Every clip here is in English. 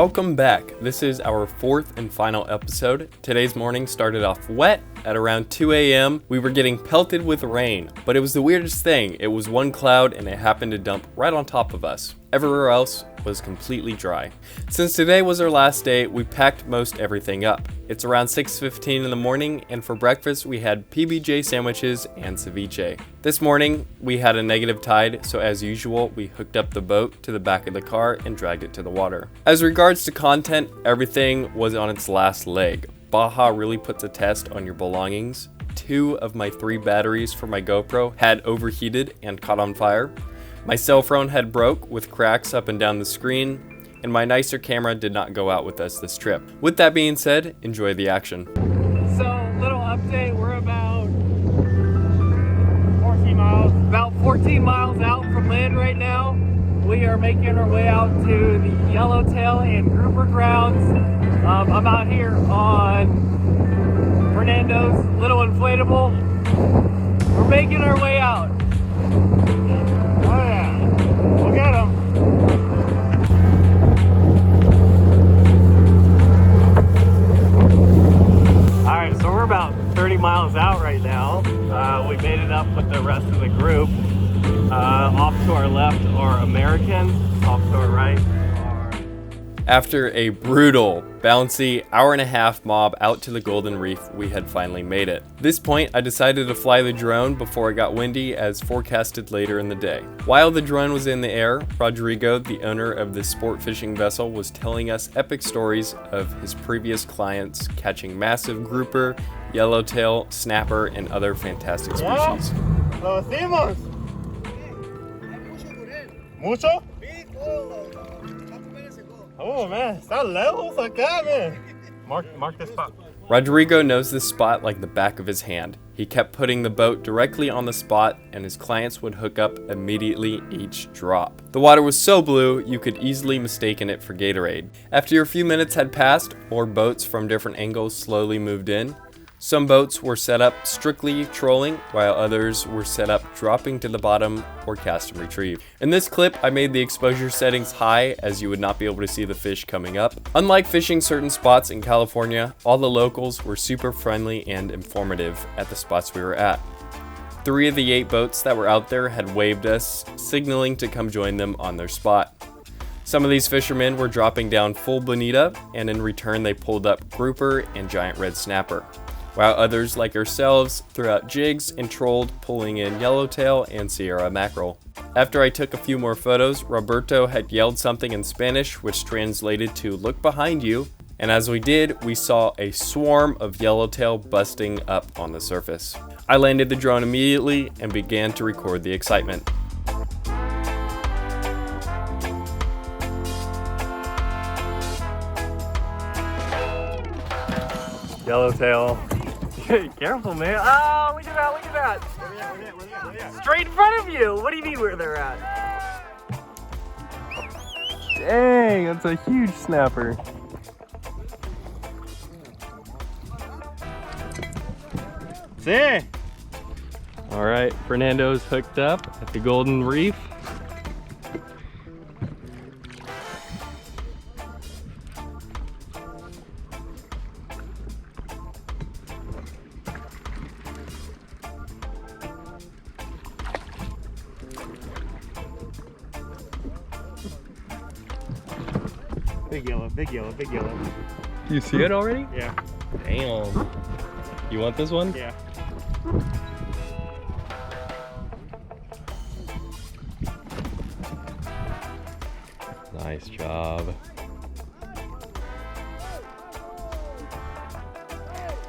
welcome back. This is our fourth and final episode. Today's morning started off wet. At around 2 a.m., we were getting pelted with rain, but it was the weirdest thing. It was one cloud and it happened to dump right on top of us. Everywhere else was completely dry. Since today was our last day, we packed most everything up. It's around 6:15 in the morning, and for breakfast we had PBJ sandwiches and ceviche. This morning we had a negative tide, so as usual we hooked up the boat to the back of the car and dragged it to the water. As regards to content, everything was on its last leg. Baja really puts a test on your belongings. 2 of my 3 batteries for my GoPro had overheated and caught on fire. My cell phone had broke with cracks up and down the screen, and my nicer camera did not go out with us this trip. With that being said, enjoy the action. So, little update, we're about 14 miles out from land right now. We are making our way out to the Yellowtail and Grouper grounds. I'm out here on Fernando's little inflatable. We're making our way out. Oh yeah, we'll get him. Alright, so we're about 30 miles out right now. We made it up with the rest of the group. Off to our left are Americans, off to our right are... After a brutal, bouncy hour-and-a-half mob out to the Golden Reef, we had finally made it. At this point, I decided to fly the drone before it got windy as forecasted later in the day. While the drone was in the air, Rodrigo, the owner of this sport fishing vessel, was telling us epic stories of his previous clients catching massive grouper, yellowtail, snapper, and other fantastic species. Lo hicimos. ¿Mucho? Oh man, está lejos acá, man. Mark this spot. Rodrigo knows this spot like the back of his hand. He kept putting the boat directly on the spot, and his clients would hook up immediately each drop. The water was so blue, you could easily mistaken it for Gatorade. After a few minutes had passed, more boats from different angles slowly moved in. Some boats were set up strictly trolling, while others were set up dropping to the bottom or cast and retrieve. In this clip, I made the exposure settings high as you would not be able to see the fish coming up. Unlike fishing certain spots in California, all the locals were super friendly and informative at the spots we were at. 3 of the 8 boats that were out there had waved us, signaling to come join them on their spot. Some of these fishermen were dropping down full bonita, and in return they pulled up grouper and giant red snapper, while others like ourselves threw out jigs and trolled, pulling in yellowtail and Sierra mackerel. After I took a few more photos, Roberto had yelled something in Spanish which translated to "look behind you," and as we did, we saw a swarm of yellowtail busting up on the surface. I landed the drone immediately and began to record the excitement. Yellowtail. Careful, man. Oh, look at that, look at that. Where they at? Straight in front of you. What do you mean where they're at? Dang, that's a huge snapper. See? All right, Fernando's hooked up at the Golden Reef. Big yellow, big yellow, big yellow. You see it already? Yeah. Damn. You want this one? Yeah. Nice job.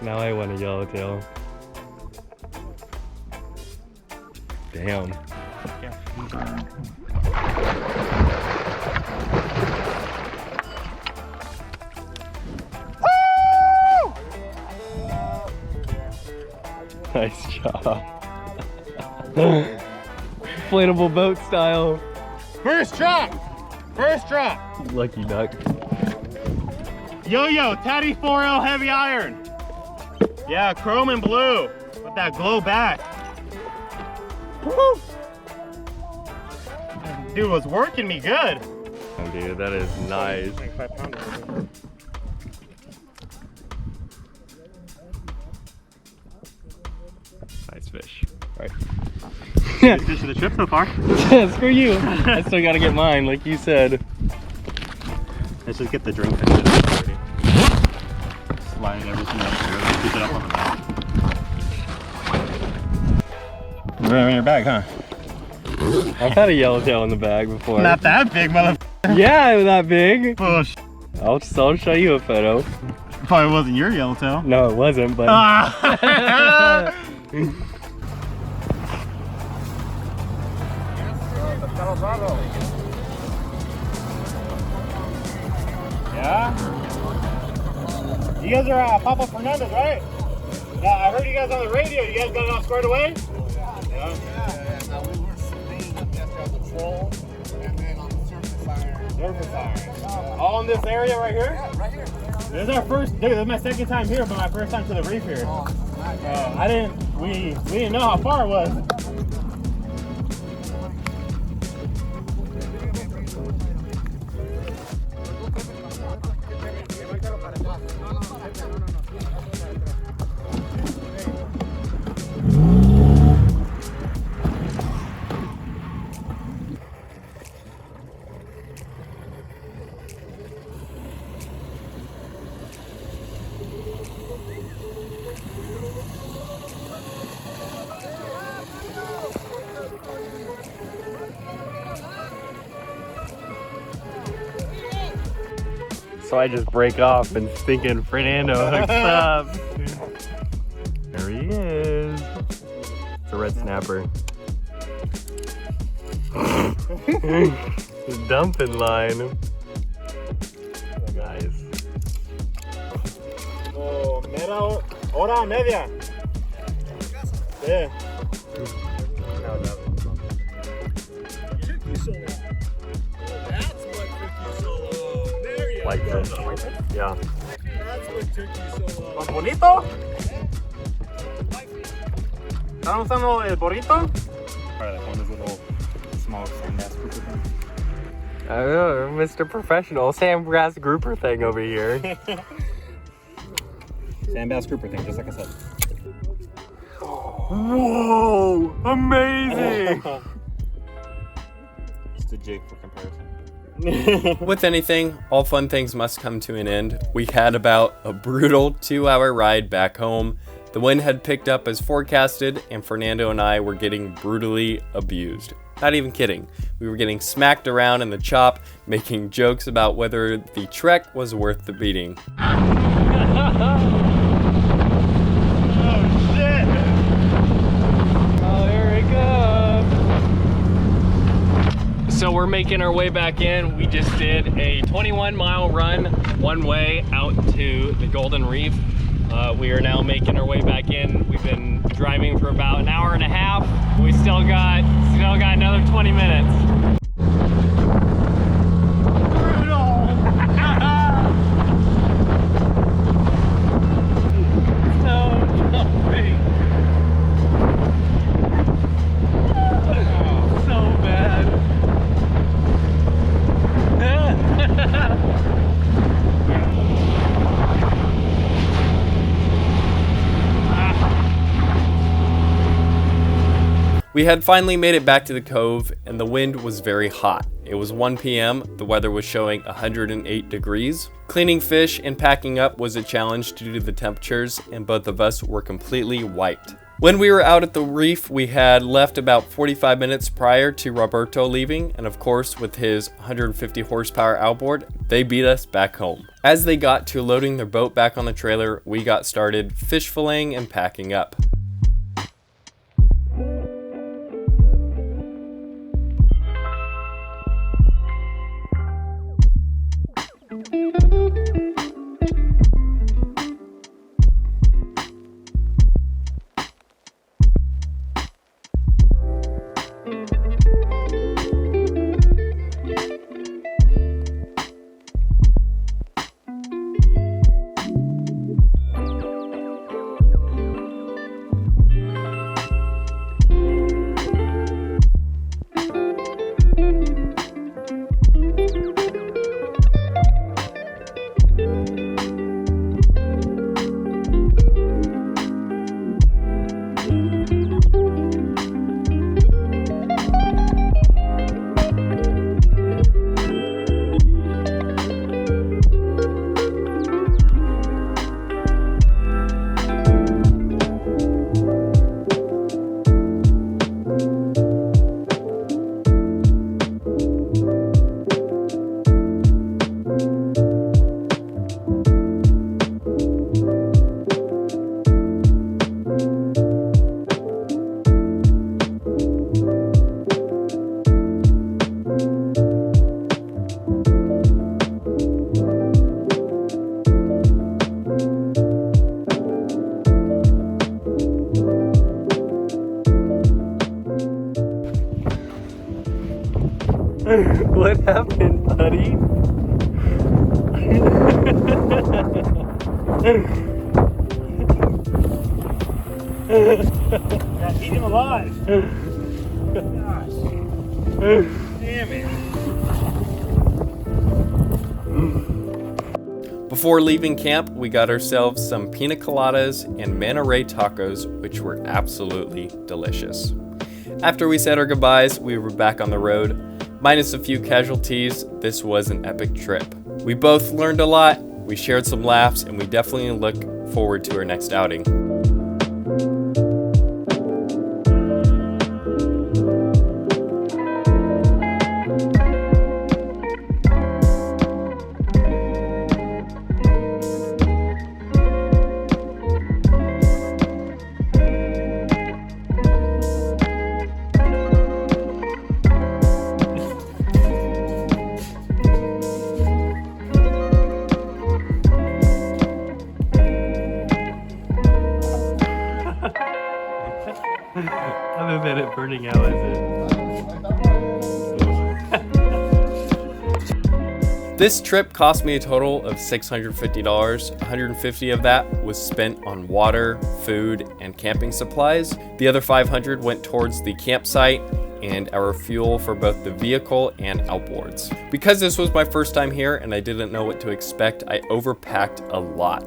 Now I want a yellowtail. Damn. Yeah. Nice job. Inflatable boat style. First drop! First drop! Lucky duck. Yo-yo, Taddy 4L heavy iron. Yeah, chrome and blue. With that glow back. Woo! Dude was working me good. Oh, dude, that is nice. Like 5 pounders. Nice fish. Right. Biggest fish of the trip so far. Screw you. I still gotta get mine, like you said. Let's just get the drink fish already. Slide everything up there. Let's keep it up on the back. Right in your bag, huh? I've had a yellowtail in the bag before. Not that big, motherfucker. Yeah, that big. Bush. I'll show you a photo. Probably wasn't your yellowtail. No, it wasn't, but. Yeah? You guys are Papa Fernandez, right? Yeah, I heard you guys on the radio. You guys got it all squared away? Yeah. Now we were sitting yesterday on the troll and then on the surface iron. Surface iron. All in this area right here? Yeah, right here. This is our first, dude, this is my second time here, but my first time to the reef here. We didn't know how far it was. So I just break off and thinking Fernando hooks up. There he is. It's a red snapper. The dumping line. Nice. Oh, hora media. Yeah. That's what took you so long. There you Like go. this. Yeah. That's what took you so long. ¿Más bonito? ¿Están usando el burrito? Probably like one of those little small sand bass grouper things. I don't know, Mr. Professional Sandgrass grouper thing over here. Sand bass grouper thing, just like I said. Whoa! Amazing! Just a jig for comparison. With anything, all fun things must come to an end. We had about a brutal 2-hour ride back home. The wind had picked up as forecasted, and Fernando and I were getting brutally abused. Not even kidding. We were getting smacked around in the chop, making jokes about whether the trek was worth the beating. So we're making our way back in. We just did a 21-mile run one way out to the Golden Reef. We are now making our way back in. We've been driving for about an hour and a half. We still got another 20 minutes. We had finally made it back to the cove, and the wind was very hot. It was 1 p.m., the weather was showing 108 degrees. Cleaning fish and packing up was a challenge due to the temperatures, and both of us were completely wiped. When we were out at the reef, we had left about 45 minutes prior to Roberto leaving, and of course, with his 150 horsepower outboard, they beat us back home. As they got to loading their boat back on the trailer, we got started fish filleting and packing up. What happened, buddy? Yeah, eat him alive. Gosh. Damn it. Before leaving camp, we got ourselves some pina coladas and manta ray tacos, which were absolutely delicious. After we said our goodbyes, we were back on the road. Minus a few casualties, this was an epic trip. We both learned a lot, we shared some laughs, and we definitely look forward to our next outing. I haven't been at burning out, is it? This trip cost me a total of $650. $150 of that was spent on water, food, and camping supplies. The other $500 went towards the campsite and our fuel for both the vehicle and outboards. Because this was my first time here and I didn't know what to expect, I overpacked a lot.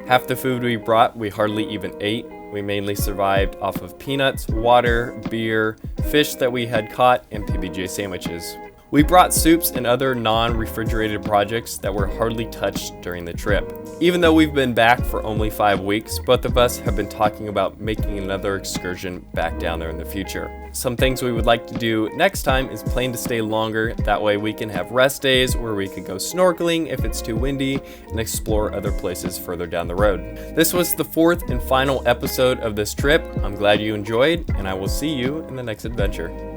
Half the food we brought, we hardly even ate. We mainly survived off of peanuts, water, beer, fish that we had caught, and PB&J sandwiches. We brought soups and other non-refrigerated projects that were hardly touched during the trip. Even though we've been back for only 5 weeks, both of us have been talking about making another excursion back down there in the future. Some things we would like to do next time is plan to stay longer, that way we can have rest days where we could go snorkeling if it's too windy and explore other places further down the road. This was the 4th and final episode of this trip. I'm glad you enjoyed, and I will see you in the next adventure.